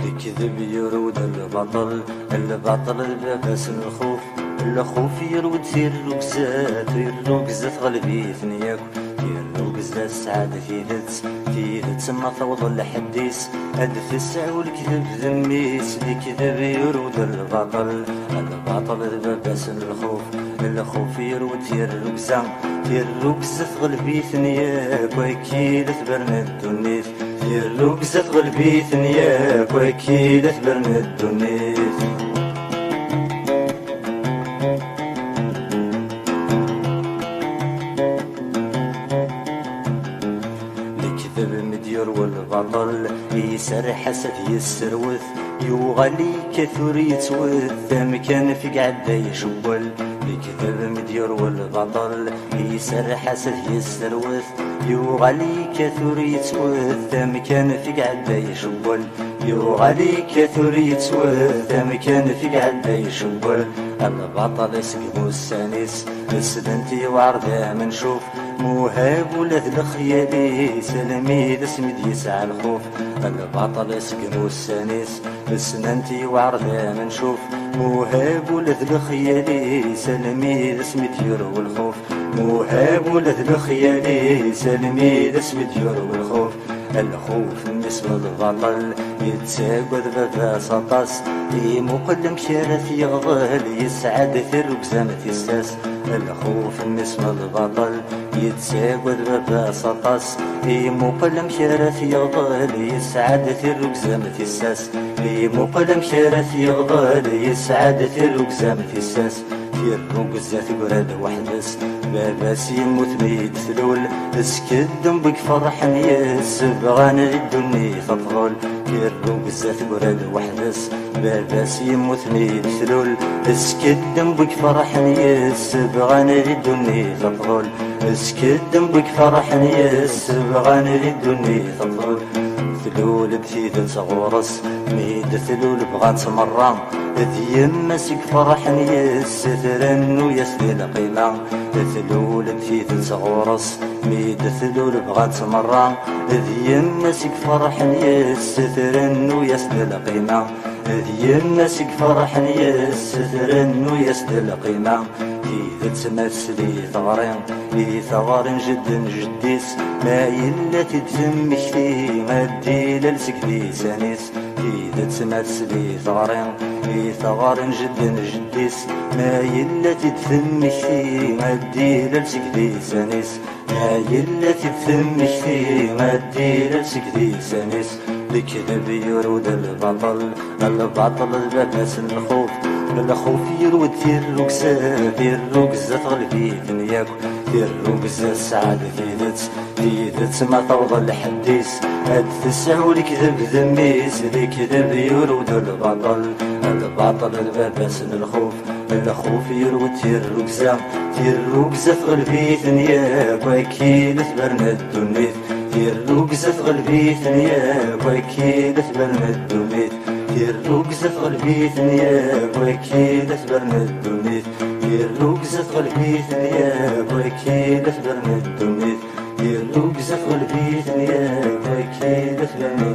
الكذب يرود البطل، البطل لباس الخوف، الخوف يرود في الركزات، الركزات غلبي ثنياك، الركزات السعادة تيدت ما توض الحديث، هدف الساعة والكذب ذميس، الكذب يرود البطل، البطل لباس الخوف، الخوف يرود في الركزة، في الركزة غلبي ثنياك، وكيل تبرن الدنيا في الركزة غلبي ثنياك، وكيل تبرن الدنيا. الكذب مدير والبطل يسر حسد يسروث، يوغلي كثر يتوث مكان في قعدة يشول. الكذب مدير والبطل يسر حسد يسروث، يوغلي كثر يتوث مكان في قعدة يشول. يوغلي كثر يتوث مكان في قعدة يشول. البطل يسقمو السانيس السدنتي وعرضه منشوف، موهاب ولاد الخيالي سلمي لسمد يسعى الخوف. البطل يسقمو السانيس السننتي وعرضه منشوف، موهاب ولاد الخيالي سلمي لسمد يروي الخوف. موهاب ولاد الخيالي سلمي لسمد يروي الخوف. الخوف بالنسبة للبطل يتساقد بابا سطاس، يمقلم شارف يغضل يسعد في الركزة ما تيساس. الخوف بالنسبة للبطل يتساقد بابا سطاس، يمقلم شارف يغضل يسعد في الركزة ما تيساس. يمقلم شارف يغضل يسعد في الركزة ما تيساس. في الركزة تقرد وحدس باباس يموت ميت ثلول، اسكدم بك فرح نيس بغان الدنيا تطغل. في الركزة تقرد وحدس باباس يموت ميت ثلول، اسكدم بك فرح نيس بغان الدنيا تطغل. اسكدم بك فرح نيس بغان الدنيا تطغل. ثلول بثيث صغورس ميد ثلول بغان تمران، ذي يمسك فرح نيس ثرن ويسدي القيمة. ثلول بثيث صغورس ميد ثلول بغان تمران، ذي يمسك فرح نيس ثرن ويسدي القيمة. ذي يمسك فرح نيس ثرن ويسدي القيمة. إذا تمثلي ثغرين لي ثغر جد جديس، ما إلا تتم كثي غدي للسكدي سانيس. إذا تمثلي ثغرين لي ثغر جد جديس، ما إلا تتم كثي غدي للسكدي سانيس. ما إلا تتم كثي غدي للسكدي سانيس. الكذب يرود البطل، البطل لباس الخوف، الخوف يرود في الركزة، في الركزة تغلبي ثنياك. في الركزة السعادة تيدت ما توضى الحديث، هاد تسعى والكذب ذميس. الكذب يرود البطل، البطل لباس الخوف، الخوف يرود في الركزة، في الركزة تغلبي ثنياك، وكيل تبرن الدنيا. في الركزة تغلبي ثنياك، وكيل تبرن الدنيا. في الركزة تغلبي ثنياك، وكيل تبرن الدنيا. في الركزة تغلبي ثنياك، وكيل تبرن الدنيا. في الركزة تغلبي ثنياك، وكيل تبرن